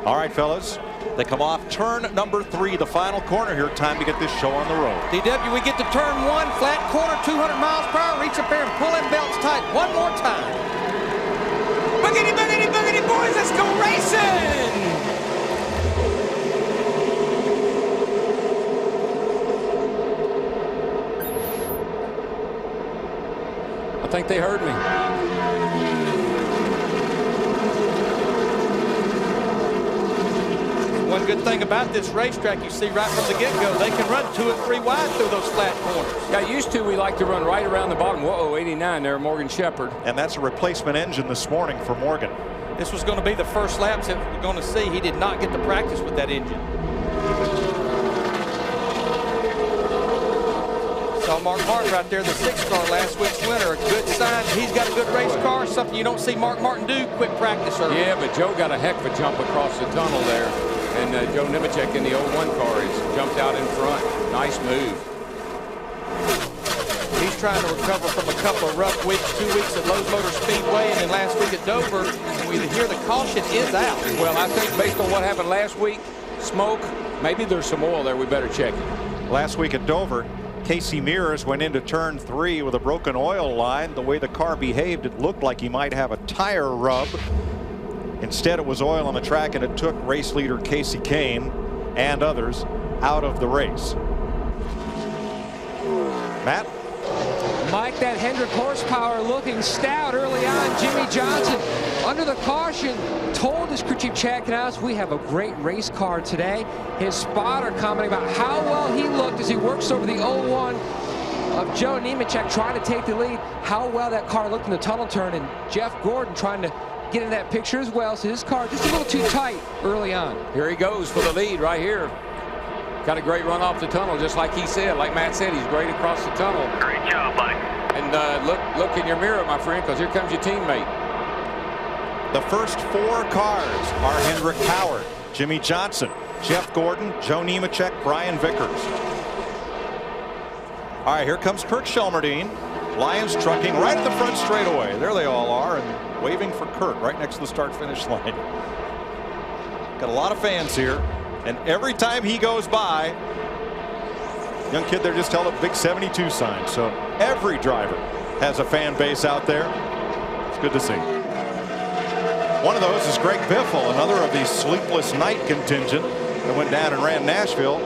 All right, fellas. They come off turn number 3, the final corner here. Time to get this show on the road. DW, we get to turn 1, flat corner, 200 miles per hour. Reach up there and pull them belts tight. One more time. Boogity, boogity, boogity, boys, let's go racing! I think they heard me. One good thing about this racetrack, you see right from the get-go, they can run 2 and 3 wide through those flat corners. Yeah, used to, we like to run right around the bottom. Whoa, 89 there, Morgan Shepherd. And that's a replacement engine this morning for Morgan. This was going to be the first laps that we're going to see. He did not get to practice with that engine. Saw Mark Martin right there, the 6-star last week's winner. A good sign. He's got a good race car, something you don't see Mark Martin do. Quick practice early. Yeah, but Joe got a heck of a jump across the tunnel there. And Joe Nemechek in the 01 car has jumped out in front. Nice move. He's trying to recover from a couple of rough weeks, 2 weeks at Lowe's Motor Speedway and then last week at Dover. And we hear the caution is out. Well, I think based on what happened last week, smoke, maybe there's some oil there. We better check it. Last week at Dover, Casey Mears went into turn 3 with a broken oil line. The way the car behaved, it looked like he might have a tire rub. Instead, it was oil on the track, and it took race leader Casey Kane and others out of the race. Matt? Mike, that Hendrick horsepower looking stout early on. Jimmy Johnson under the caution told his crew chief Chad Canals, we have a great race car today. His spotter commenting about how well he looked as he works over the 01 of Joe Nemechek trying to take the lead. How well that car looked in the tunnel turn, and Jeff Gordon trying to get in that picture as well. So his car just a little too tight early on. Here he goes for the lead right here. Got a great run off the tunnel, just like he said. Like Matt said, he's great across the tunnel. Great job, Mike. And look in your mirror, my friend, because here comes your teammate. The first 4 cars are Hendrick Howard, Jimmy Johnson, Jeff Gordon, Joe Nemechek, Brian Vickers. All right, here comes Kurt Shelmerdine. Lions trucking right at the front straightaway. There they all are, and waving for Kurt right next to the start-finish line. Got a lot of fans here, and every time he goes by, young kid there just held a big 72 sign. So every driver has a fan base out there. It's good to see. One of those is Greg Biffle, another of the sleepless night contingent that went down and ran Nashville.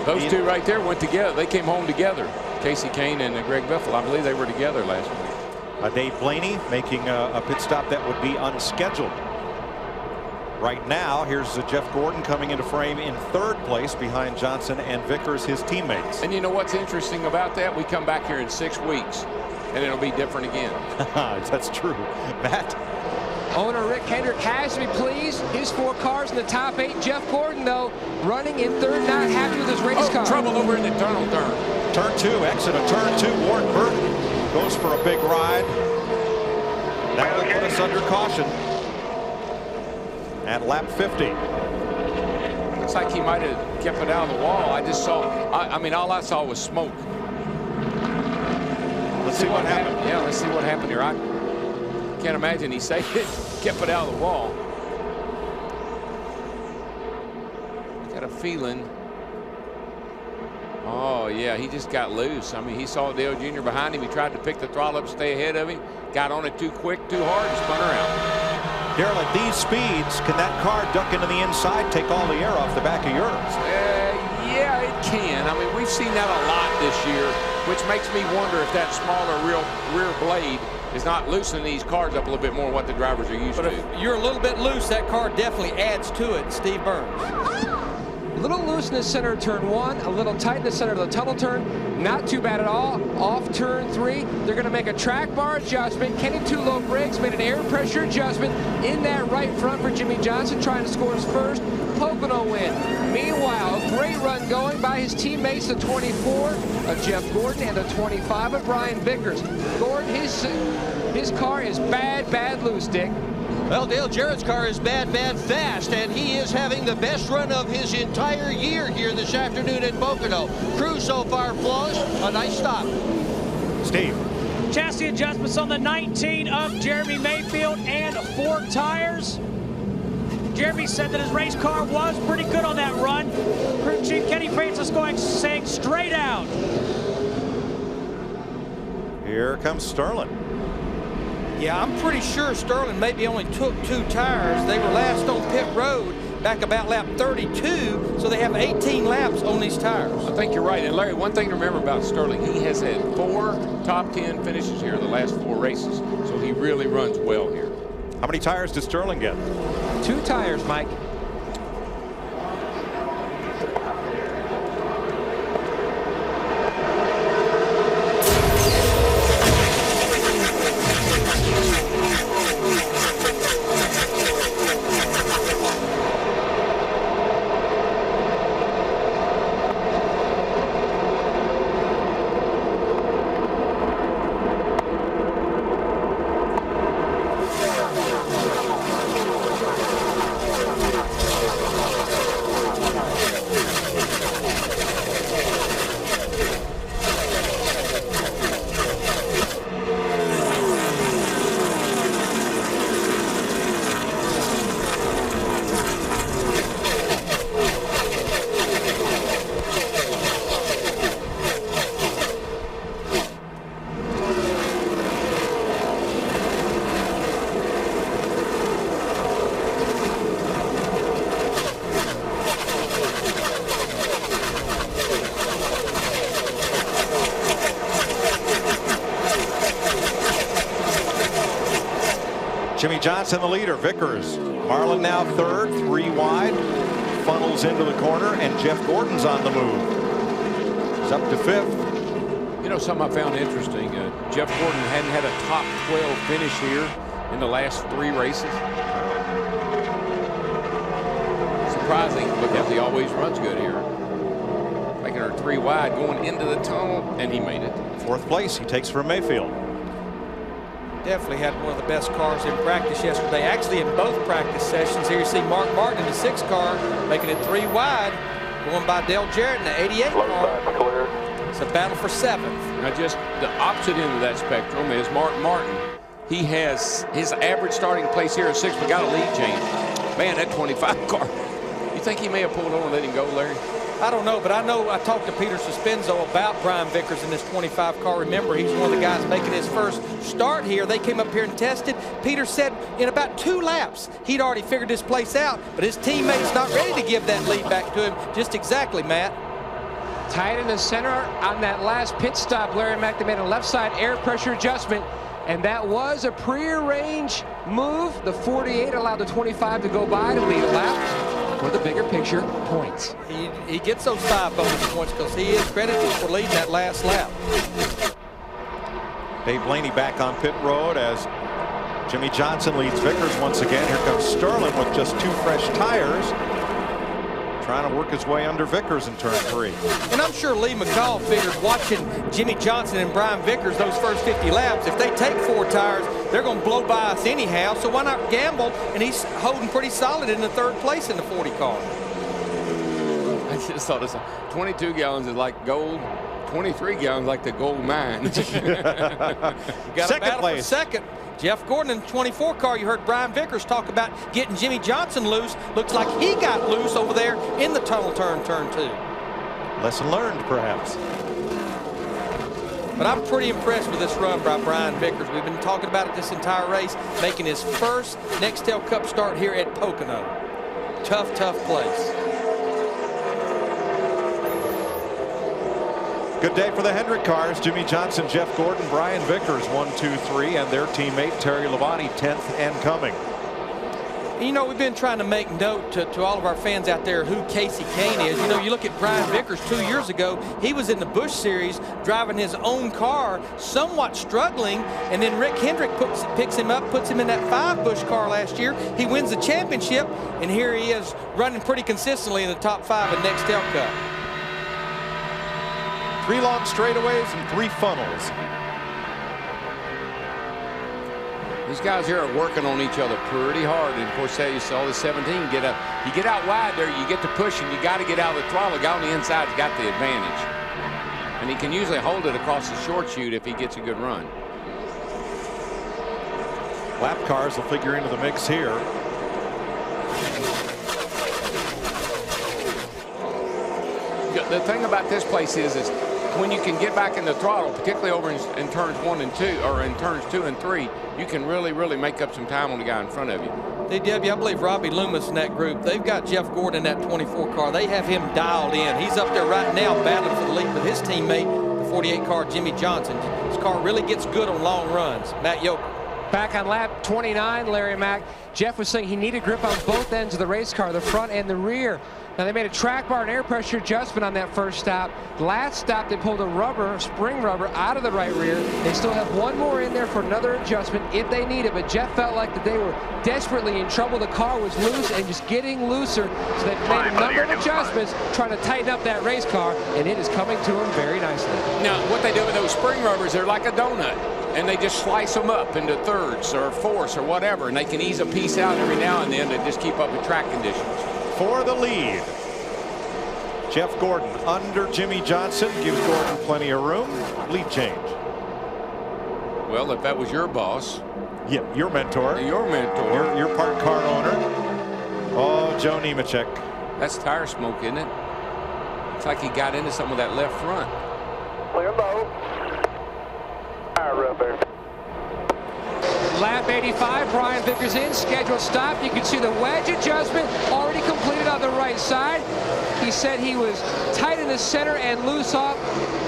Those two right there went together. They came home together. Casey Kane and Greg Biffle. I believe they were together last week. Dave Blaney making a pit stop that would be unscheduled. Right now, here's Jeff Gordon coming into frame in 3rd place behind Johnson and Vickers, his teammates. And you know what's interesting about that? We come back here in 6 weeks, and it'll be different again. That's true. Matt? Owner Rick Hendrick has to be pleased. His 4 cars in the top 8. Jeff Gordon, though, running in 3rd, not happy with his race car. Trouble over in the tunnel turn. Turn 2, exit of turn 2. Warren Burton goes for a big ride. That will put us under caution at lap 50. Looks like he might have kept it out of the wall. I just saw, I mean, all I saw was smoke. Let's see what happened. Yeah, let's see what happened here. I can't imagine he saved it, kept it out of the wall. Got a feeling. Oh, yeah, he just got loose. I mean, he saw Dale Jr. behind him. He tried to pick the throttle up, stay ahead of him. Got on it too quick, too hard, and spun around. Darrell, at these speeds, can that car duck into the inside, take all the air off the back of yours? Yeah, it can. I mean, we've seen that a lot this year, which makes me wonder if that smaller rear blade is not loosening these cars up a little bit more what the drivers are used to. But if you're a little bit loose, that car definitely adds to it. Steve Burns. A little loose in the center of turn 1, a little tight in the center of the tunnel turn. Not too bad at all. Off turn 3, they're going to make a track bar adjustment. Kenny Tulo Briggs made an air pressure adjustment in that right front for Jimmy Johnson, trying to score his first Pocono win. Meanwhile, a great run going by his teammates, the 24 of Jeff Gordon and the 25 of Brian Vickers. Gordon, his car is bad loose, Dick. Well, Dale Jarrett's car is bad fast, and he is having the best run of his entire year here this afternoon at Pocono. Crew so far flawless. A nice stop. Steve. Chassis adjustments on the 19 of Jeremy Mayfield and 4 tires. Jeremy said that his race car was pretty good on that run. Crew Chief Kenny Francis saying straight out. Here comes Sterling. Yeah, I'm pretty sure Sterling maybe only took 2 tires. They were last on pit road back about lap 32, so they have 18 laps on these tires. I think you're right. And Larry, one thing to remember about Sterling, he has had 4 top 10 finishes here the last 4 races, so he really runs well here. How many tires did Sterling get? 2 tires, Mike. Jimmy Johnson the leader. Vickers, Marlin now third, 3 wide, funnels into the corner, and Jeff Gordon's on the move. He's up to 5th. You know, something I found interesting, Jeff Gordon hadn't had a top 12 finish here in the last 3 races. Surprising, because he always runs good here. Making her 3 wide, going into the tunnel, and he made it. 4th place he takes from Mayfield. Definitely had one of the best cars in practice yesterday. Actually, in both practice sessions. Here you see Mark Martin in the 6 car, making it 3 wide, going by Dale Jarrett in the 88 car. It's a battle for 7th. Now, just the opposite end of that spectrum is Mark Martin. He has his average starting place here at 6th, but got a lead change. Man, that 25 car. You think he may have pulled on and let him go, Larry? I don't know, but I know I talked to Peter Suspenzo about Brian Vickers in this 25 car. Remember, he's one of the guys making his first start here. They came up here and tested. Peter said in about 2 laps, he'd already figured this place out, but his teammates not ready to give that lead back to him. Just exactly, Matt. Tight in the center on that last pit stop, Larry Mack, they made a left side air pressure adjustment, and that was a prearranged move. The 48 allowed the 25 to go by to lead a lap. For the bigger picture, points. He gets those 5 bonus points because he is credited for leading that last lap. Dave Blaney back on pit road as Jimmy Johnson leads Vickers once again. Here comes Sterling with just 2 fresh tires, trying to work his way under Vickers in turn 3. And I'm sure Lee McCall figures watching Jimmy Johnson and Brian Vickers those first 50 laps, if they take 4 tires, they're going to blow by us anyhow, so why not gamble? And he's holding pretty solid in the 3rd place in the 40 car. I just thought it's 22 gallons is like gold, 23 gallons like the gold mine. Got a battle for 2nd. Jeff Gordon in the 24 car. You heard Brian Vickers talk about getting Jimmy Johnson loose. Looks like he got loose over there in the tunnel turn 2. Lesson learned, perhaps. But I'm pretty impressed with this run by Brian Vickers. We've been talking about it this entire race, making his first Nextel Cup start here at Pocono. Tough, tough place. Good day for the Hendrick cars. Jimmy Johnson, Jeff Gordon, Brian Vickers, 1, 2, 3, and their teammate Terry Labonte, 10th and coming. You know, we've been trying to make note to all of our fans out there who Casey Kane is. You know, you look at Brian Vickers 2 years ago, he was in the Busch Series driving his own car, somewhat struggling, and then Rick Hendrick picks him up, puts him in that 5 Busch car last year. He wins the championship, and here he is running pretty consistently in the top 5 in Nextel Cup. 3 long straightaways and 3 funnels. These guys here are working on each other pretty hard. And of course, you saw the 17 get up. You get out wide there, you get to pushing, you got to get out of the throttle. The guy on the inside's got the advantage. And he can usually hold it across the short chute if he gets a good run. Lap cars will figure into the mix here. the thing about this place is when you can get back in the throttle, particularly over in turns 1 and 2, or in turns 2 and 3, you can really make up some time on the guy in front of you. DW, I believe Robbie Loomis in that group, they've got Jeff Gordon in that 24 car. They have him dialed in. He's up there right now battling for the lead with his teammate, the 48 car, Jimmy Johnson. His car really gets good on long runs. Matt Yoker. Back on lap 29, Larry Mack, Jeff was saying he needed grip on both ends of the race car, the front and the rear. Now, they made a track bar and air pressure adjustment on that first stop. Last stop, they pulled a spring rubber out of the right rear. They still have one more in there for another adjustment if they need it, but Jeff felt like that they were desperately in trouble. The car was loose and just getting looser, so they made a number of adjustments trying to tighten up that race car, and it is coming to them very nicely. Now, what they do with those spring rubbers, they're like a donut, and they just slice them up into thirds or fourths or whatever, and they can ease a piece out every now and then to just keep up with track conditions. For the lead, Jeff Gordon under Jimmy Johnson, gives Gordon plenty of room. Lead change. Well, if that was your boss. Yeah, your mentor. Your mentor. Your parked car owner. Oh, Joe Nemechek. That's tire smoke, isn't it? Looks like he got into some of that left front. Clear low. Tire rubber. Lap 85, Brian Vickers in, scheduled stop. You can see the wedge adjustment already completed on the right side. He said he was tight in the center and loose off.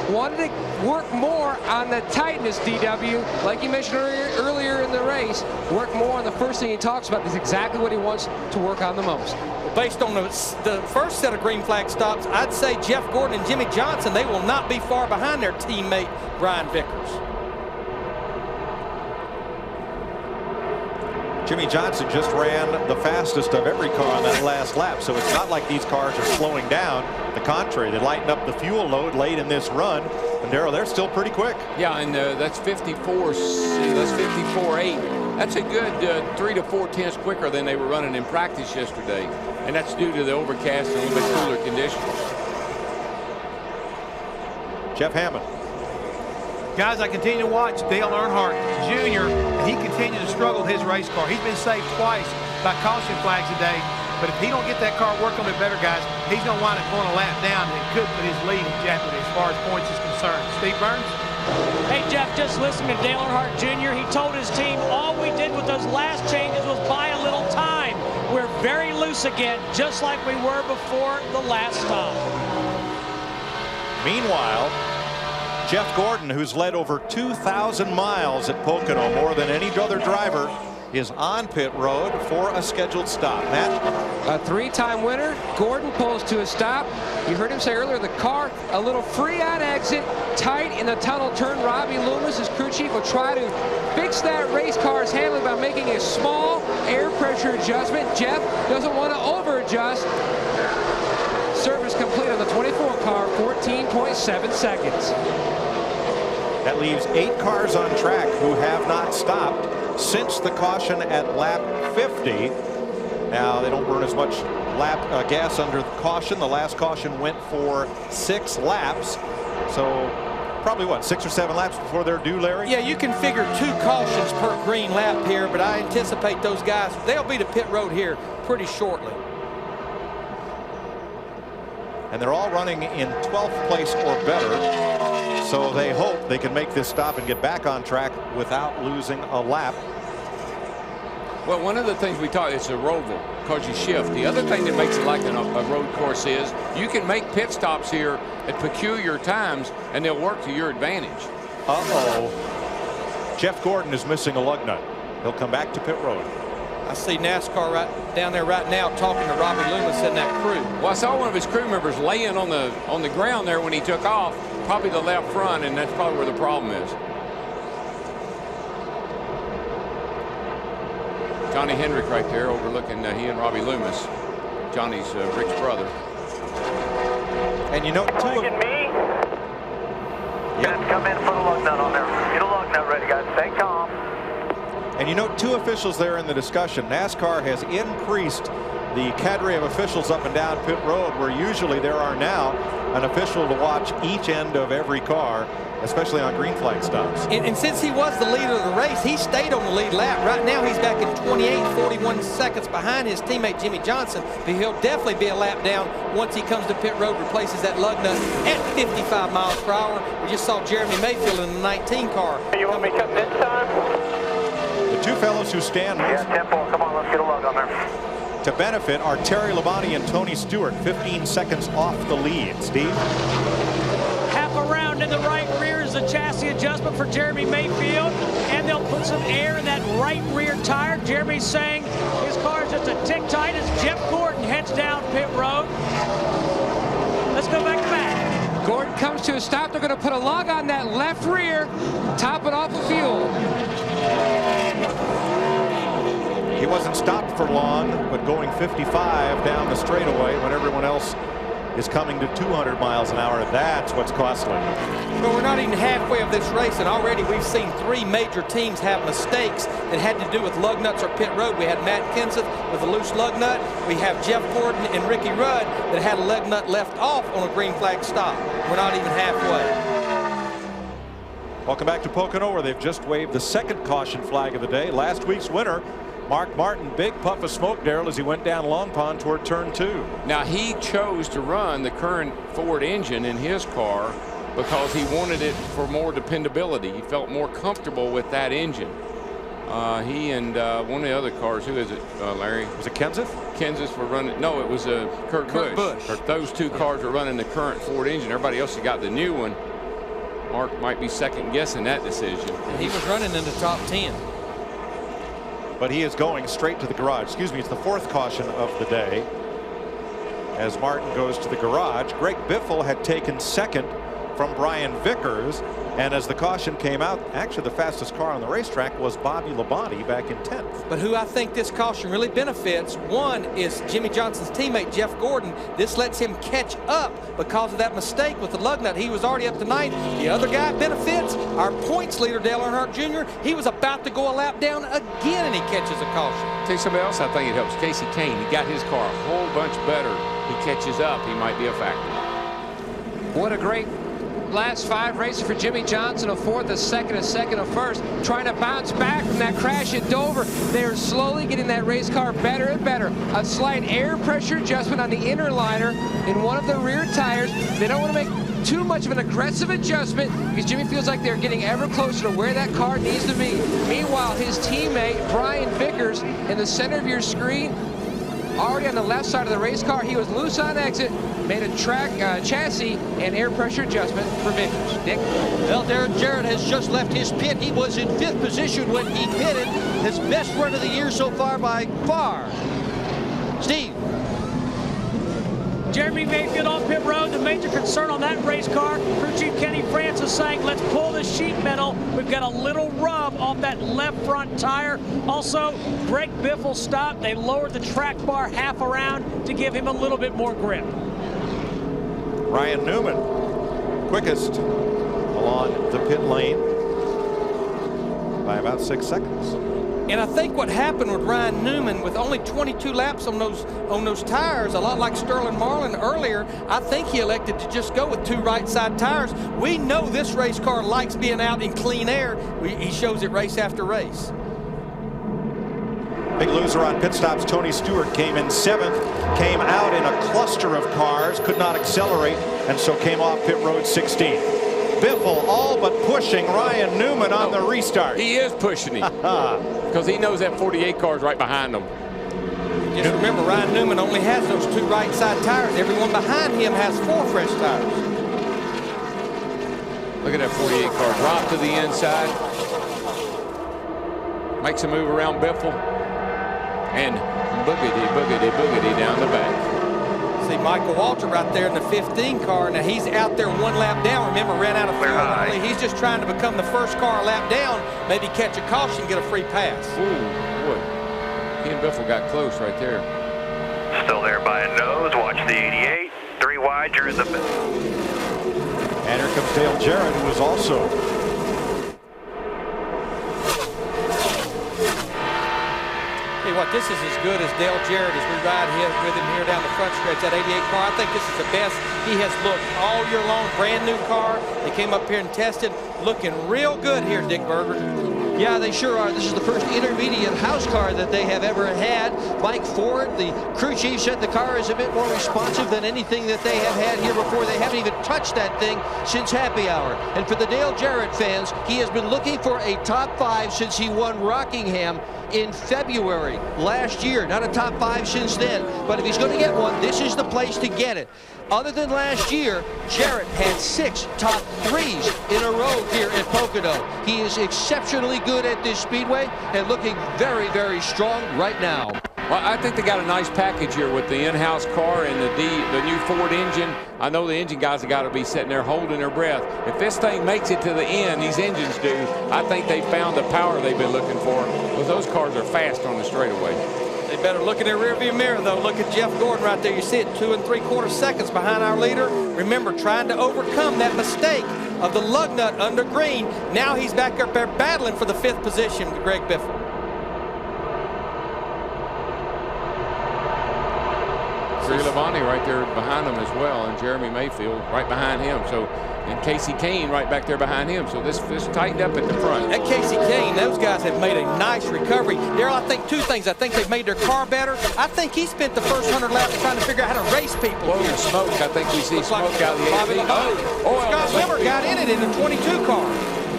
Wanted to work more on the tightness, DW. Like you mentioned earlier in the race, work more on the first thing he talks about is exactly what he wants to work on the most. Based on the first set of green flag stops, I'd say Jeff Gordon and Jimmy Johnson, they will not be far behind their teammate, Brian Vickers. Jimmy Johnson just ran the fastest of every car on that last lap, so it's not like these cars are slowing down. The contrary, they lighten up the fuel load late in this run, and they're still pretty quick. Yeah, and that's 54. That's 54.8. That's a good 3 to 4 tenths quicker than they were running in practice yesterday, and that's due to the overcast and a little bit cooler conditions. Jeff Hammond. Guys, I continue to watch Dale Earnhardt Jr., and he continues to struggle with his race car. He's been saved twice by caution flags today, but if he don't get that car working a bit better, guys, he's going to wind up going a lap down, and it could put his lead in jeopardy as far as points is concerned. Steve Burns? Hey, Jeff, just listening to Dale Earnhardt Jr., he told his team all we did with those last changes was buy a little time. We're very loose again, just like we were before the last stop. Meanwhile, Jeff Gordon, who's led over 2,000 miles at Pocono, more than any other driver, is on pit road for a scheduled stop. Matt? A three-time winner. Gordon pulls to a stop. You heard him say earlier, the car a little free on exit, tight in the tunnel turn. Robbie Loomis, his crew chief, will try to fix that race car's handling by making a small air pressure adjustment. Jeff doesn't want to over-adjust. Service complete on the 24 car, 14.7 seconds. That leaves 8 cars on track who have not stopped since the caution at lap 50. Now, they don't burn as much gas under the caution. The last caution went for 6 laps. So probably, what, 6 or 7 laps before they're due, Larry? Yeah, you can figure 2 cautions per green lap here, but I anticipate those guys, they'll be to pit road here pretty shortly. And they're all running in 12th place or better, so they hope they can make this stop and get back on track without losing a lap. Well, one of the things we talked, it's a roval because you shift. The other thing that makes it like a road course is you can make pit stops here at peculiar times, and they'll work to your advantage. Uh-oh. Jeff Gordon is missing a lug nut. He'll come back to pit road. I see NASCAR right down there right now talking to Robbie Loomis and that crew. Well, I saw one of his crew members laying on the ground there when he took off, probably the left front, and that's probably where the problem is. Johnny Hendrick right there overlooking he and Robbie Loomis, Johnny's rich brother. And you know, Mike and me. Guys, come in, put a lug nut on there. Get a lug nut ready, guys. Stay calm. And you know, 2 officials there in the discussion. NASCAR has increased the cadre of officials up and down pit road, where usually there are now an official to watch each end of every car, especially on green flag stops. And since he was the leader of the race, he stayed on the lead lap. Right now he's back in 28.41 seconds behind his teammate Jimmy Johnson, but he'll definitely be a lap down once he comes to pit road, replaces that lug nut at 55 miles per hour. We just saw Jeremy Mayfield in the 19 car. You want me to come this time? The two fellows who stand Yeah, 10-4. Come on, let's get a lug on there. to benefit are Terry Labonte and Tony Stewart, 15 seconds off the lead. Steve? Half a round in the right rear is the chassis adjustment for Jeremy Mayfield, and they'll put some air in that right rear tire. Jeremy's saying his car is just a tick tight as Jeff Gordon heads down pit road. Let's go back to Matt. Gordon comes to a stop. They're going to put a lug on that left rear, top it off of fuel. He wasn't stopped for long, but going 55 down the straightaway when everyone else is coming to 200 miles an hour. That's what's costly. But we're not even halfway of this race, and already we've seen 3 major teams have mistakes that had to do with lug nuts or pit road. We had Matt Kenseth with a loose lug nut. We have Jeff Gordon and Ricky Rudd that had a lug nut left off on a green flag stop. We're not even halfway. Welcome back to Pocono, where they've just waved the second caution flag of the day. Last week's winner, Mark Martin, big puff of smoke, Darrell, as he went down Long Pond toward turn 2. Now, he chose to run the current Ford engine in his car because he wanted it for more dependability. He felt more comfortable with that engine. He and one of the other cars, who is it, Larry? Was it Kenseth? Kenseth were running. No, it was Kurt Busch. Those two cars are running the current Ford engine. Everybody else has got the new one. Mark might be second guessing that decision. He was running in the top 10. But he is going straight to the garage. Excuse me, it's the 4th caution of the day. As Martin goes to the garage, Greg Biffle had taken second from Brian Vickers. And as the caution came out, actually the fastest car on the racetrack was Bobby Labonte back in 10th. But who I think this caution really benefits, one is Jimmy Johnson's teammate Jeff Gordon. This lets him catch up because of that mistake with the lug nut. He was already up to 9th. The other guy benefits, our points leader Dale Earnhardt Jr. He was about to go a lap down again, and he catches a caution. Tell you somebody else I think it helps. Casey Kane. He got his car a whole bunch better. He catches up. He might be a factor. What a great last 5 races for Jimmy Johnson, a 4th, a 2nd, a 2nd, a 1st, trying to bounce back from that crash at Dover. They're slowly getting that race car better and better. A slight air pressure adjustment on the inner liner in one of the rear tires. They don't want to make too much of an aggressive adjustment because Jimmy feels like they're getting ever closer to where that car needs to be. Meanwhile, his teammate Brian Vickers in the center of your screen, already on the left side of the race car, he was loose on exit, made a chassis and air pressure adjustment for Vickers. Dick? Well, Darren Jarrett has just left his pit. He was in 5th position when he pitted. His best run of the year so far by far. Steve? Jeremy Mayfield on pit road. The major concern on that race car, crew chief Kenny Francis saying, let's pull the sheet metal. We've got a little rub off that left front tire. Also, Greg Biffle stopped. They lowered the track bar half around to give him a little bit more grip. Ryan Newman, quickest along the pit lane by about 6 seconds. And I think what happened with Ryan Newman, with only 22 laps on those tires, a lot like Sterling Marlin earlier, I think he elected to just go with 2 right side tires. We know this race car likes being out in clean air. He shows it race after race. Big loser on pit stops, Tony Stewart came in 7th, came out in a cluster of cars, could not accelerate, and so came off pit road 16th. Biffle all but pushing Ryan Newman on the restart. He is pushing him because he knows that 48 car is right behind him. Just remember, Ryan Newman only has those 2 right side tires. Everyone behind him has 4 fresh tires. Look at that 48 car drop to the inside. Makes a move around Biffle. And boogity down the back. See Michael Walter right there in the 15 car. Now he's out there 1 lap down. Remember, ran out of fuel. He's just trying to become the first car a lap down, maybe catch a caution, get a free pass. Ooh, boy. He and Biffle got close right there. Still there by a nose. Watch the 88. 3 wide. You're in the middle. And here comes Dale Jarrett, who was also. Hey, what, what, this is as good as Dale Jarrett as we ride with him here down the front stretch. That 88 car, I think this is the best he has looked all year long. Brand new car. They came up here and tested. Looking real good here, Dick Berger. Yeah, they sure are. This is the first intermediate house car that they have ever had. Mike Ford, the crew chief, said the car is a bit more responsive than anything that they have had here before. They haven't even touched that thing since happy hour. And for the Dale Jarrett fans, he has been looking for a top 5 since he won Rockingham in February last year. Not a top 5 since then. But if he's going to get one, this is the place to get it. Other than last year, Jarrett had 6 top 3s in a row here at Pocono. He is exceptionally good at this speedway and looking very, very strong right now. Well, I think they got a nice package here with the in-house car and the new Ford engine. I know the engine guys have got to be sitting there holding their breath. If this thing makes it to the end, these engines do, I think they found the power they've been looking for, because those cars are fast on the straightaway. They better look in their rearview mirror, though. Look at Jeff Gordon right there. You see it 2 3/4 seconds behind our leader. Remember, trying to overcome that mistake of the lug nut under green. Now he's back up there battling for the 5th position with Greg Biffle. Greg Labonte right there behind him as well, and Jeremy Mayfield right behind him. So, and Casey Kane right back there behind him. So this tightened up at the front. That Casey Kane, those guys have made a nice recovery. Darrell, I think 2 things. I think they've made their car better. I think he spent the first 100 laps trying to figure out how to race people. Whoa, smoke. I think we see smoke out of the 18. Scott Wimmer got in it in the 22 car.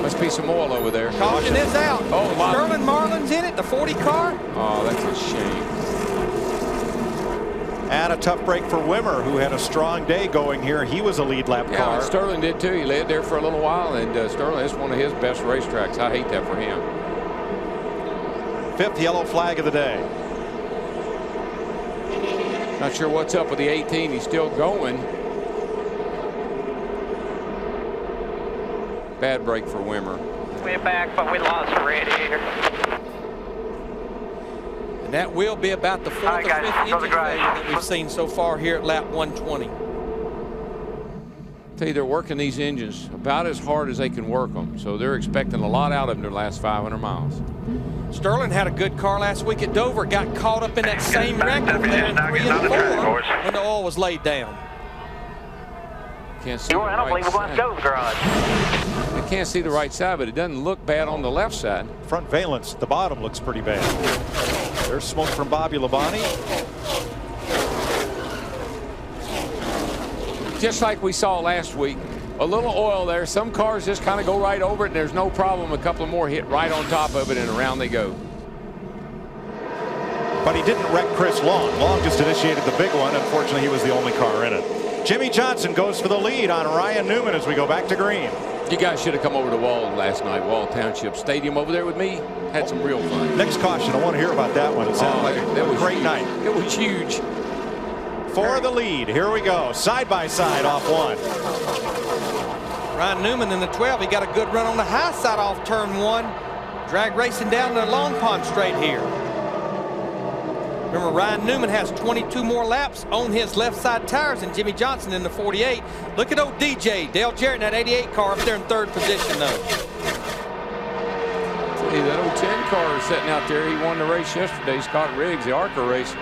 Must be some oil over there. Caution is out. Oh, wow. Sterling Marlin's in it, the 40 car. Oh, that's a shame. And a tough break for Wimmer, who had a strong day going here. He was a lead lap car. Yeah, Sterling did too. He led there for a little while, and Sterling is one of his best racetracks. I hate that for him. 5th yellow flag of the day. Not sure what's up with the 18. He's still going. Bad break for Wimmer. We're back, but we lost Reddy here. And that will be about the 4th or 5th engine failure that we've seen so far here at lap 120. Tell you, they're working these engines about as hard as they can work them. So they're expecting a lot out of them their last 500 miles. Sterling had a good car last week at Dover. Got caught up in that same wreck over there in 3 and 4 when the oil was laid down. Can't see I don't believe we're going to go to the garage. I can't see the right side, but it doesn't look bad on the left side. Front valence, the bottom looks pretty bad. There's smoke from Bobby Labonte. Just like we saw last week, a little oil there. Some cars just kind of go right over it, and there's no problem. A couple more hit right on top of it, and around they go. But he didn't wreck Chris Long. Long just initiated the big one. Unfortunately, he was the only car in it. Jimmy Johnson goes for the lead on Ryan Newman as we go back to green. You guys should have come over to Wall last night, Wall Township Stadium over there with me. Had some real fun. Next caution, I want to hear about that one. It sounded like a great night. It was huge. For the lead, here we go. Side by side off 1. Ryan Newman in the 12. He got a good run on the high side off turn 1. Drag racing down the Long Pond straight here. Remember, Ryan Newman has 22 more laps on his left side tires than Jimmy Johnson in the 48. Look at old DJ, Dale Jarrett in that 88 car up there in 3rd position, though. Hey, that old 10 car is sitting out there. He won the race yesterday, Scott Riggs, the ARCA race.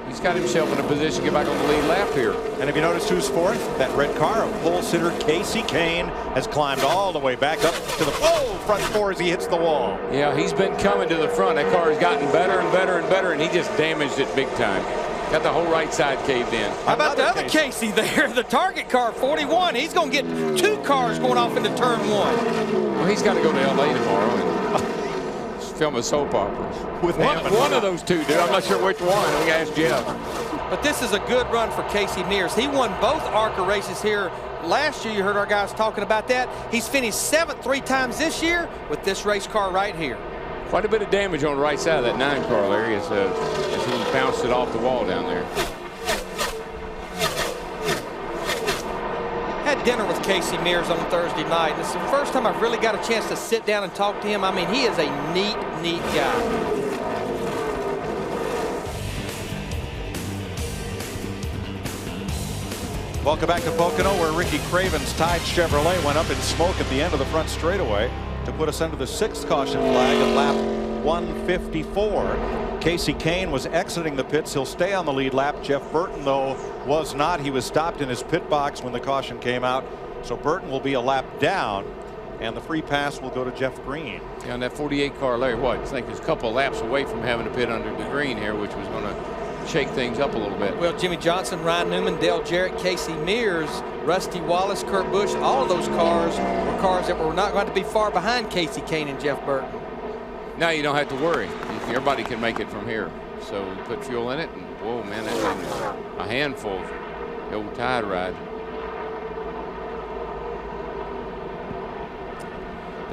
He's got himself in a position to get back on the lead lap here. And have you noticed who's 4th? That red car of pole sitter Casey Kane has climbed all the way back up to the front 4 as he hits the wall. Yeah, he's been coming to the front. That car has gotten better and better and better, and he just damaged it big time. Got the whole right side caved in. How about the other Casey there? The target car, 41. He's going to get 2 cars going off into turn 1. Well, he's got to go to L.A. tomorrow and film a soap opera. With one of those 2, dude. I'm not sure which one. We got to ask Jeff. But this is a good run for Casey Mears. He won both ARCA races here last year. You heard our guys talking about that. He's finished 7th 3 times this year with this race car right here. Quite a bit of damage on the right side of that 9 car, Larry, as he bounced it off the wall down there. Had dinner with Casey Mears on Thursday night, and it's the first time I've really got a chance to sit down and talk to him. I mean, he is a neat guy. Welcome back to Pocono, where Ricky Craven's Tide Chevrolet went up in smoke at the end of the front straightaway to put us under the 6th caution flag at lap 1:54. Casey Kane was exiting the pits. He'll stay on the lead lap. Jeff Burton, though, was not. He was stopped in his pit box when the caution came out. So Burton will be a lap down, and the free pass will go to Jeff Green. Yeah, and that 48 car, Larry, what? I think it's a couple of laps away from having to pit under the green here, which was going to shake things up a little bit. Well, Jimmy Johnson, Ryan Newman, Dale Jarrett, Casey Mears, Rusty Wallace, Kurt Busch, all of those cars were cars that were not going to be far behind Casey Kane and Jeff Burton. Now you don't have to worry. Everybody can make it from here. So we put fuel in it, and whoa, man, that thing is a handful. The old tide ride.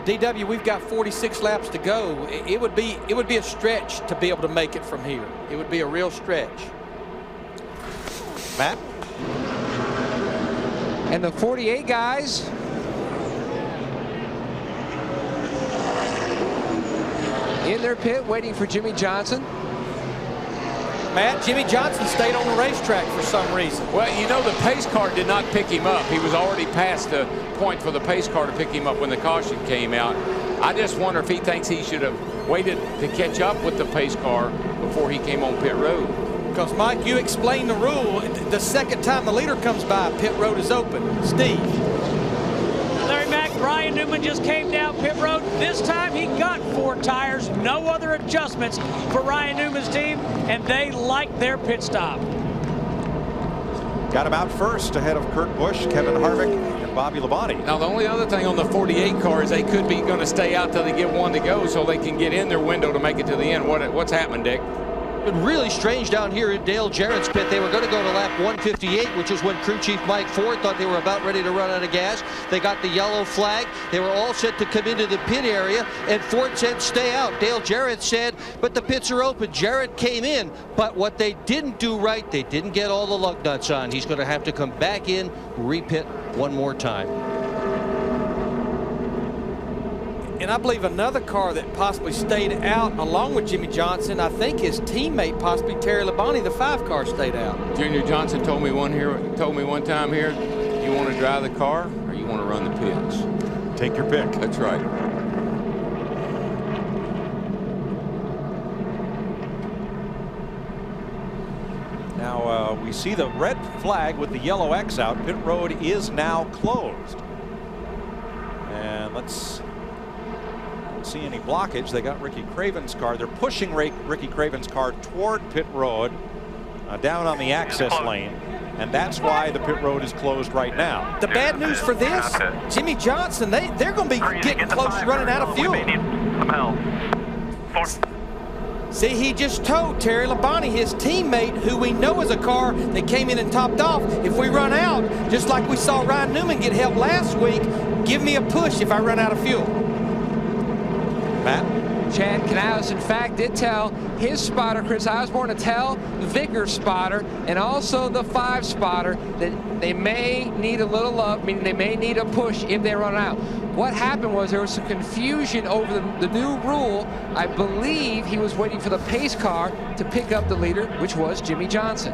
DW, we've got 46 laps to go. It would be a stretch to be able to make it from here. It would be a real stretch. Matt? And the 48 guys in their pit waiting for Jimmy Johnson. Matt, Jimmy Johnson stayed on the racetrack for some reason. Well, you know, the pace car did not pick him up. He was already past the point for the pace car to pick him up when the caution came out. I just wonder if he thinks he should have waited to catch up with the pace car before he came on pit road. Because, Mike, you explained the rule. The second time the leader comes by, pit road is open. Steve. Larry Mack, Ryan Newman just came down pit road. This time he got 4 tires. No other adjustments for Ryan Newman's team, and they like their pit stop. Got him out first ahead of Kurt Busch, Kevin Harvick, and Bobby Labonte. Now, the only other thing on the 48 car is they could be going to stay out till they get one to go so they can get in their window to make it to the end. What's happening, Dick? Been really strange down here in Dale Jarrett's pit. They were going to go to lap 158, which is when crew chief Mike Ford thought they were about ready to run out of gas. They got the yellow flag. They were all set to come into the pit area, and Ford said stay out. Dale Jarrett said, but the pits are open. Jarrett came in, but what they didn't do right, they didn't get all the lug nuts on. He's going to have to come back in, repit one more time. And I believe another car that possibly stayed out along with Jimmy Johnson, I think his teammate, possibly Terry Labonte, the 5 car, stayed out. Junior Johnson told me one time here, you want to drive the car or you want to run the pits? Take your pick. That's right. Now we see the red flag with the yellow X out. Pit road is now closed. And let's see any blockage. They got Ricky Craven's car. They're pushing Ricky Craven's car toward pit road, down on the access lane, and that's why the pit road is closed right now. The bad news for this, Jimmy Johnson, they're going to be getting close to running out of fuel. See, he just told Terry Labonte, his teammate, who we know is a car that came in and topped off, if we run out, just like we saw Ryan Newman get help last week, give me a push if I run out of fuel. Matt? Chad Canales, in fact, did tell his spotter, Chris Osborne, to tell Vickers' spotter and also the 5 spotter that they may need a little love, meaning they may need a push if they run out. What happened was there was some confusion over the new rule. I believe he was waiting for the pace car to pick up the leader, which was Jimmy Johnson.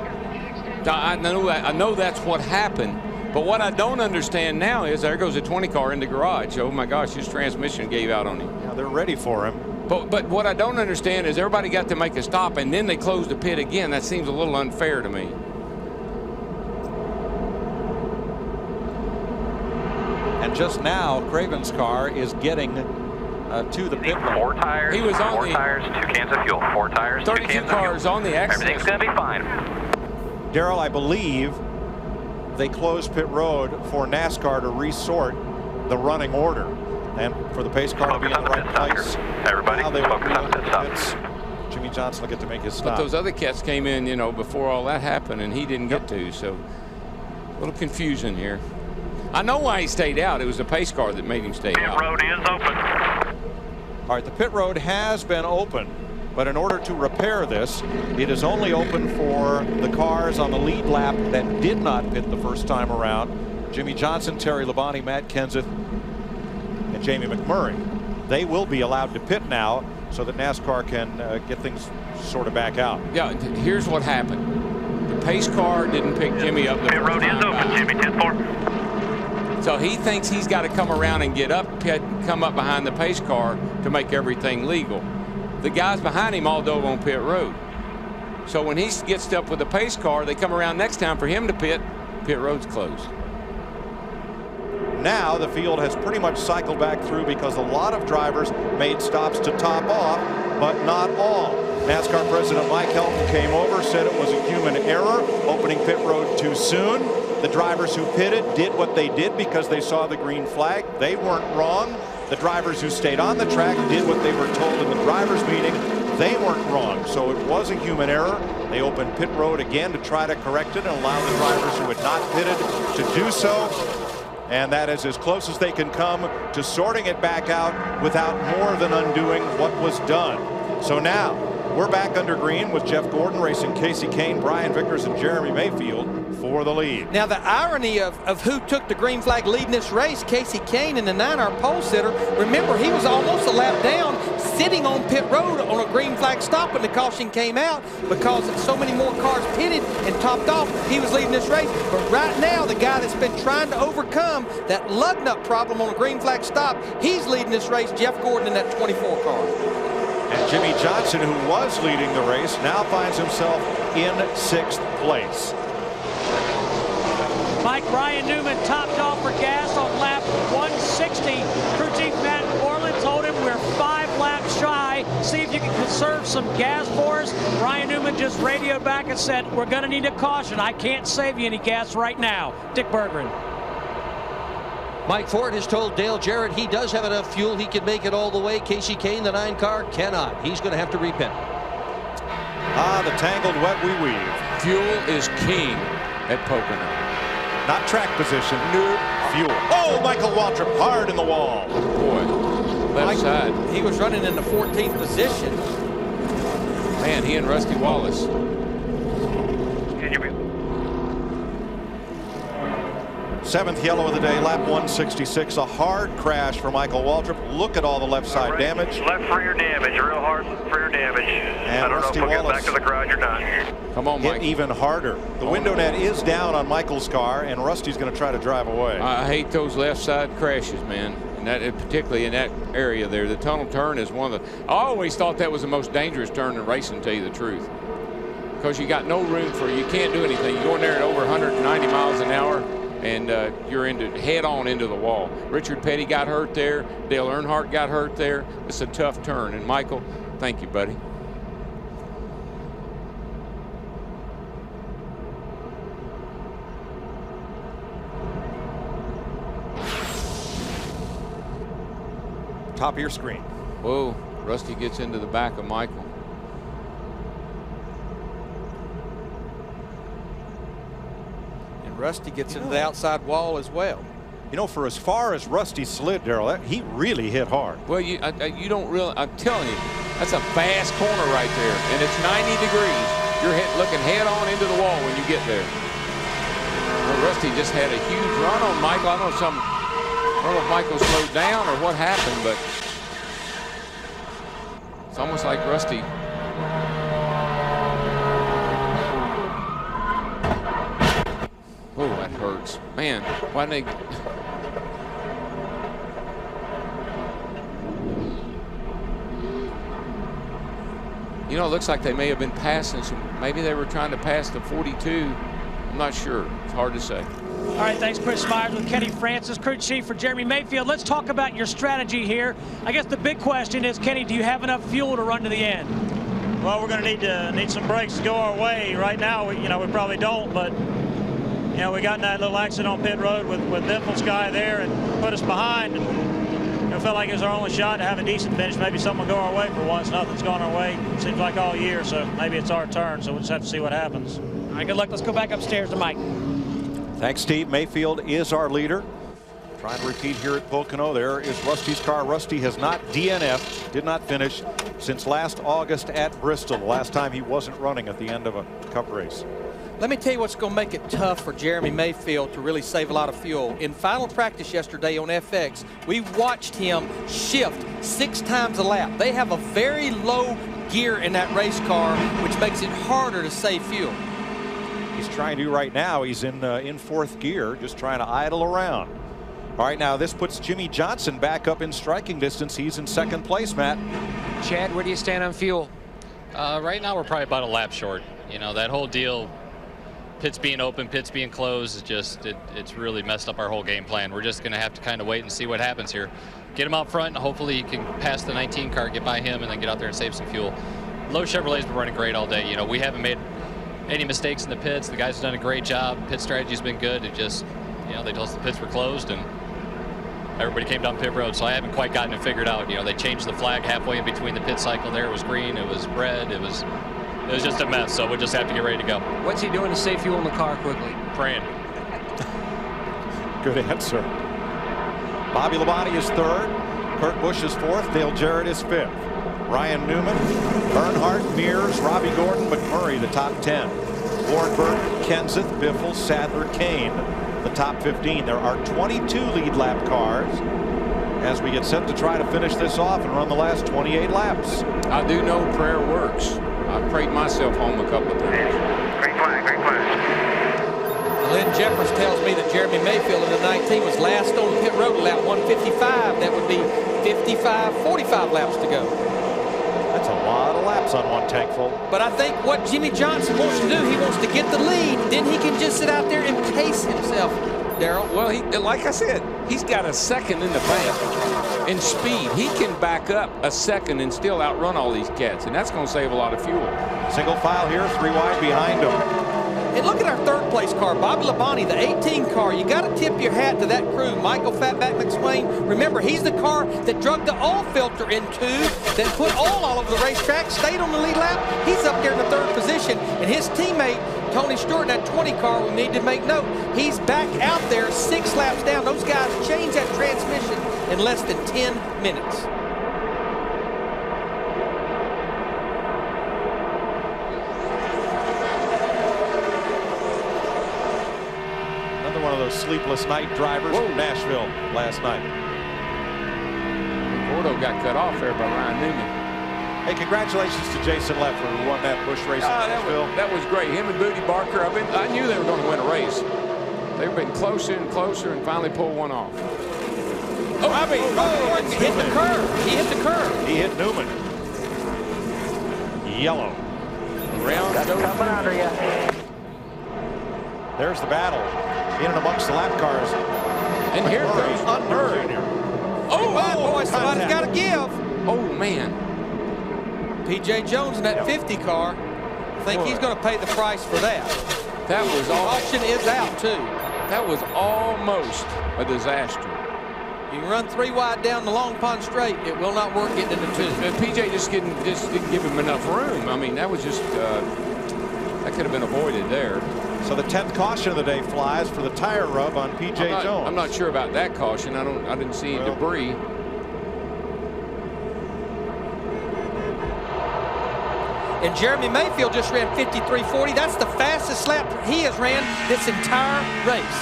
I know that's what happened. But what I don't understand now is there goes a 20 car in the garage. Oh my gosh, his transmission gave out on him. Yeah, they're ready for him. But what I don't understand is everybody got to make a stop and then they closed the pit again. That seems a little unfair to me. And just now, Craven's car is getting to the pit lane. 4 tires. He was on 4 tires, 2 cans of fuel. 4 tires, 2 32 cans cars of fuel. on the access. Everything's going to be fine. Darrell, I believe they closed pit road for NASCAR to resort the running order and for the pace car to be in the right place. Everybody, now they focus on the pit stop. Jimmy Johnson will get to make his But stop. those other cats came in, you know, before all that happened, and he didn't get to. So a little confusion here. I know why he stayed out. It was the pace car that made him stay out. Pit road is open. All right, the pit road has been open, but in order to repair this, it is only open for the cars on the lead lap that did not pit the first time around. Jimmy Johnson, Terry Labonte, Matt Kenseth, and Jamie McMurray. They will be allowed to pit now so that NASCAR can get things sort of back out. Yeah, here's what happened. The pace car didn't pick Jimmy up the Pit road is open, Jimmy, 10-4. So he thinks he's got to come around and get up, come up behind the pace car to make everything legal. the guys behind him all dove on pit road. So when he gets up with the pace car, they come around next time for him to pit road's closed. Now the field has pretty much cycled back through because a lot of drivers made stops to top off, but not all. NASCAR President Mike Helton came over, said it was a human error, opening pit road too soon. The drivers who pitted did what they did because they saw the green flag. They weren't wrong. The drivers who stayed on the track did what they were told in the drivers' meeting. They weren't wrong. So it was a human error. They opened pit road again to try to correct it and allow the drivers who had not pitted to do so. And that is as close as they can come to sorting it back out without more than undoing what was done. So now we're back under green with Jeff Gordon racing Casey Kane, Brian Vickers, and Jeremy Mayfield for the lead. Now the irony of who took the green flag leading this race, Casey Kane and the 9-hour pole sitter. Remember, he was almost a lap down, sitting on pit road on a green flag stop when the caution came out, because so many more cars pitted and topped off. He was leading this race. But right now, the guy that's been trying to overcome that lug nut problem on a green flag stop, he's leading this race, Jeff Gordon, in that 24 car. And Jimmy Johnson, who was leading the race, now finds himself in 6th place. Mike, Ryan Newman topped off for gas on lap 160. Crew chief Matt Orland told him we're 5 laps shy. See if you can conserve some gas for us. Ryan Newman just radioed back and said, we're going to need a caution. I can't save you any gas right now. Dick Berggren. Mike Ford has told Dale Jarrett he does have enough fuel. He can make it all the way. Casey Kane, the 9 car, cannot. He's going to have to repit. Ah, the tangled web we weave. Fuel is king at Pocono. Not track position, new fuel. Oh, Michael Waltrip hard in the wall. Boy, left side. He was running in the 14th position. Man, he and Rusty Wallace. Can you be? 7th yellow of the day, lap 166. A hard crash for Michael Waltrip. Look at all the left side damage. Left rear damage, real hard rear damage. And I don't Rusty know if we'll Wallace get back to the garage or not. Come on, Hit Mike. even harder. The window net is down on Michael's car, and Rusty's going to try to drive away. I hate those left side crashes, man. And that, particularly in that area there. The tunnel turn is one of the. I always thought that was the most dangerous turn in racing, to tell you the truth. Because you got no room for, you can't do anything. You go in there at over 190 miles an hour, and you're head on into the wall. Richard Petty got hurt there. Dale Earnhardt got hurt there. It's a tough turn. And Michael, thank you, buddy. Top of your screen. Whoa, Rusty gets into the back of Michael. And Rusty gets into the outside wall as well. You know, for as far as Rusty slid, Darrell, he really hit hard. Well, you don't really, I'm telling you, that's a fast corner right there. And it's 90 degrees. You're looking head on into the wall when you get there. Well, Rusty just had a huge run on Michael. I don't know if Michael slowed down or what happened, but it's almost like Rusty. Oh, that hurts. Man, why didn't they? You know, it looks like they may have been passing some. Maybe they were trying to pass the 42. I'm not sure. It's hard to say. All right, thanks, Chris Myers with Kenny Francis, crew chief for Jeremy Mayfield. Let's talk about your strategy here. I guess the big question is, Kenny, do you have enough fuel to run to the end? Well, we're going to need some brakes to go our way. Right now, we probably don't, but we got in that little accident on pit road with Biffle's guy there and put us behind. And it felt like it was our only shot to have a decent finish. Maybe something will go our way for once. Nothing's gone our way. Seems like all year, so maybe it's our turn. So we'll just have to see what happens. All right, good luck. Let's go back upstairs to Mike. Thanks, Steve. Mayfield is our leader. Trying to repeat here at Pocono. There is Rusty's car. Rusty has not DNF'd, did not finish since last August at Bristol. The last time he wasn't running at the end of a Cup race. Let me tell you what's going to make it tough for Jeremy Mayfield to really save a lot of fuel. In final practice yesterday on FX, we watched him shift 6 times a lap. They have a very low gear in that race car, which makes it harder to save fuel. He's trying to right now. He's in 4th gear, just trying to idle around. All right, now this puts Jimmy Johnson back up in striking distance. He's in second place, Matt. Chad, where do you stand on fuel? Right now we're probably about a lap short. You know, that whole deal, pits being open, pits being closed, is just it's really messed up our whole game plan. We're just going to have to kind of wait and see what happens here. Get him out front, and hopefully you can pass the 19 car, get by him, and then get out there and save some fuel. Low Chevrolet's been running great all day. You know, we haven't made any mistakes in the pits. The guys have done a great job. Pit strategy's been good. It just, you know, they told us the pits were closed, and everybody came down pit road, so I haven't quite gotten it figured out. You know, they changed the flag halfway in between the pit cycle there. It was green, it was red, it was just a mess, so we'll just have to get ready to go. What's he doing to save fuel in the car quickly? Praying. Good answer. Bobby Labonte is third. Kurt Busch is fourth. Dale Jarrett is fifth. Ryan Newman, Earnhardt, Mears, Robbie Gordon, McMurray, the top 10. Warren Burton, Kenseth, Biffle, Sadler, Kane, the top 15. There are 22 lead lap cars as we get set to try to finish this off and run the last 28 laps. I do know prayer works. I prayed myself home a couple of times. Green flag, green flag. Lynn Jeffers tells me that Jeremy Mayfield in the 19 was last on pit road lap 155. That would be 45 laps to go. That's a lot of laps on one tank full. But I think what Jimmy Johnson wants to do, he wants to get the lead. Then he can just sit out there and pace himself, Darrell. Well, like I said, he's got a second in the bank in speed. He can back up a second and still outrun all these cats, and that's going to save a lot of fuel. Single file here, 3 wide behind him. And look at our third place car, Bobby Labonte, the 18 car. You got to tip your hat to that crew. Michael Fatback McSwain, remember, he's the car that drug the oil filter into, that put oil all over the racetrack, stayed on the lead lap. He's up there in the third position. And his teammate, Tony Stewart, in that 20 car, we need to make note, he's back out there 6 laps down. Those guys changed that transmission in less than 10 minutes. One of those sleepless night drivers from Nashville last night. Gordo got cut off there by Ryan Newman. Hey, congratulations to Jason Leffler, who won that Busch race in Nashville. That was great. Him and Booty Barker. I knew they were going to win a race. They've been closer and closer and finally pulled one off. Oh, Robbie Gordon hit the curve. He hit the curve. He hit Newman. Yellow. Round goes under you. There's the battle. In and amongst the lap cars. And here goes under. Oh, boy, somebody's got to give. Oh, man. P.J. Jones in that 50 car. I think he's going to pay the price for that. That was Caution is out, too. That was almost a disaster. You can run 3 wide down the Long Pond Straight. It will not work getting into 2. P.J. just didn't give him enough room. I mean, that was just, that could have been avoided there. So the 10th caution of the day flies for the tire rub on P.J. Jones. I'm not sure about that caution. I didn't see any debris. And Jeremy Mayfield just ran 53.40. That's the fastest lap he has ran this entire race.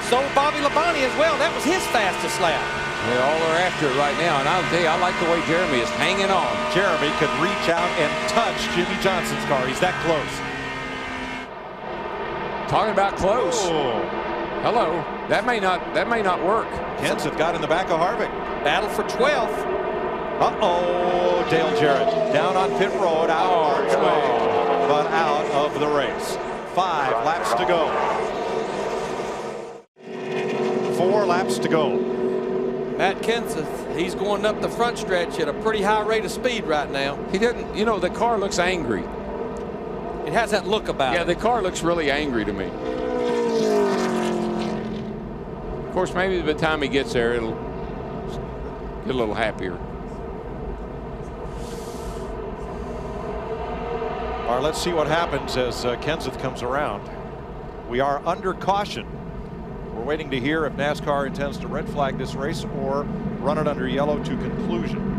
So Bobby Labonte as well. That was his fastest lap. They all are after it right now, and I'll tell you, I like the way Jeremy is hanging on. Jeremy could reach out and touch Jimmy Johnson's car. He's that close. Talking about close. Oh. Hello. That may not work. Kenseth got in the back of Harvick. Battle for 12th. Uh-oh, Dale Jarrett down on pit road, out of harm's way, but out of the race. 5 laps to go. 4 laps to go. Matt Kenseth, he's going up the front stretch at a pretty high rate of speed right now. He doesn't, you know, the car looks angry. It has that look about it. Yeah, the car looks really angry to me. Of course, maybe by the time he gets there, it'll get a little happier. All right, let's see what happens as Kenseth comes around. We are under caution. We're waiting to hear if NASCAR intends to red flag this race or run it under yellow to conclusion.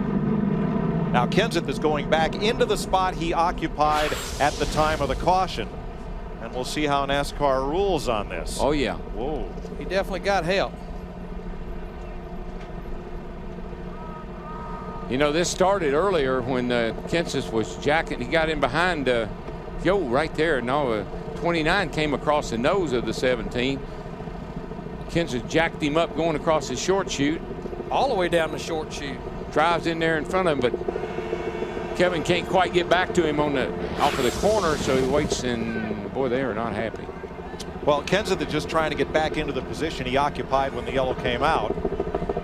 Now Kenseth is going back into the spot he occupied at the time of the caution. And we'll see how NASCAR rules on this. Oh, yeah. Whoa. He definitely got help. You know, this started earlier when Kenseth was jacking. He got in behind Joe right there. No, 29 came across the nose of the 17. Kenseth jacked him up going across the short chute. All the way down the short chute. Drives in there in front of him, but Kevin can't quite get back to him off of the corner, so he waits, and boy, they are not happy. Well, Kenseth is just trying to get back into the position he occupied when the yellow came out,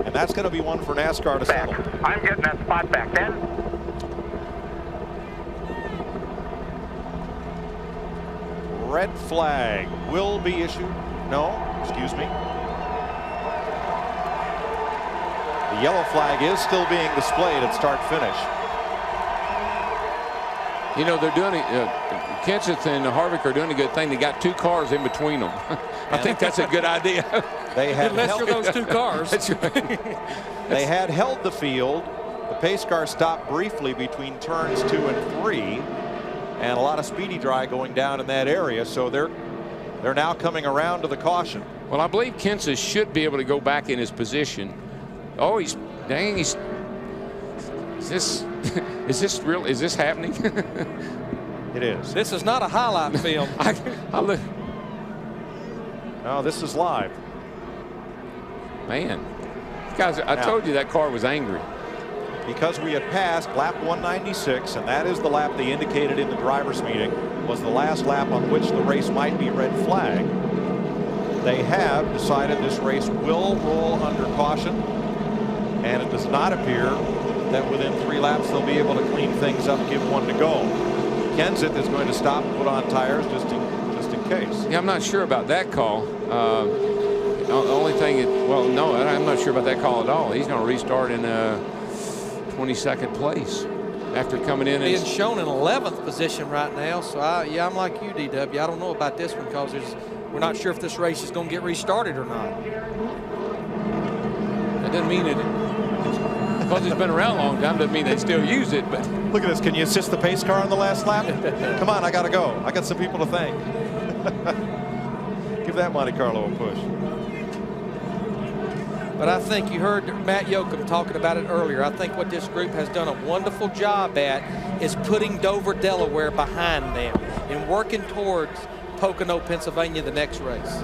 and that's going to be one for NASCAR to settle. I'm getting that spot back then. Red flag will be issued. No, excuse me. The yellow flag is still being displayed at start finish. You know, they're doing it. Kenseth and Harvick are doing a good thing. They got 2 cars in between them. I think that's a good idea. They had unless you're those 2 cars. That's right. They had held the field. The pace car stopped briefly between turns 2 and 3, and a lot of speedy dry going down in that area. So they're now coming around to the caution. Well, I believe Kenseth should be able to go back in his position. Oh, he's dang. Is this real? Is this happening? It is. This is not a highlight film. No, this is live. Man, guys, I told you that car was angry. Because we had passed lap 196, and that is the lap they indicated in the drivers' meeting was the last lap on which the race might be red flag. They have decided this race will roll under caution, and it does not appear that within 3 laps they'll be able to clean things up, give one to go. Kenseth is going to stop and put on tires just in case. Yeah, I'm not sure about that call. The only thing, well, no, I'm not sure about that call at all. He's going to restart in 22nd place after coming in. Being shown in 11th position right now. So yeah, I'm like you, DW. I don't know about this one because we're not sure if this race is going to get restarted or not. That doesn't mean it. Because it's been around a long time doesn't mean they still use it. But look at this. Can you assist the pace car on the last lap? Come on, I got to go. I got some people to thank. Give that Monte Carlo a push. But I think you heard Matt Yoakum talking about it earlier. I think what this group has done a wonderful job at is putting Dover, Delaware behind them and working towards Pocono, Pennsylvania, the next race.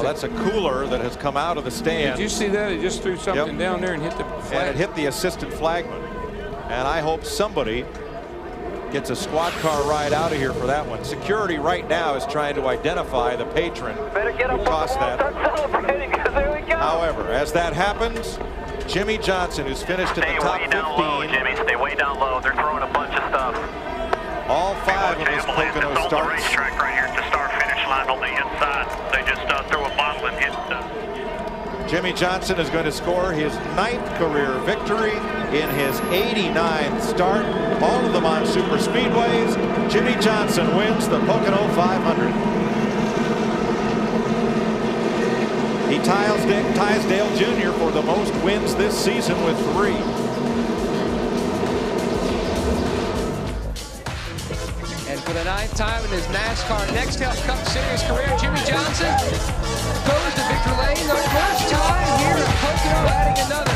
That's a cooler that has come out of the stand. Did you see that? It just threw something down there and hit the flag. And it hit the assistant flagman. And I hope somebody gets a squad car ride out of here for that one. Security right now is trying to identify the patron who caused that. However, as that happens, Jimmy Johnson, who's finished in the top 15. Stay way down low, Jimmy. Stay way down low. They're throwing a bunch of stuff. All 5 of his Pocono starts. The racetrack right here at the start-finish line on the inside. They just threw a bottle and hit stuff. Jimmy Johnson is going to score his 9th career victory in his 89th start. All of them on super speedways. Jimmy Johnson wins the Pocono 500. He ties Dale Jr. for the most wins this season with 3. And for the 9th time in his NASCAR Nextel Cup Series career, Jimmy Johnson goes to victory lane the first time here at Pocono, adding another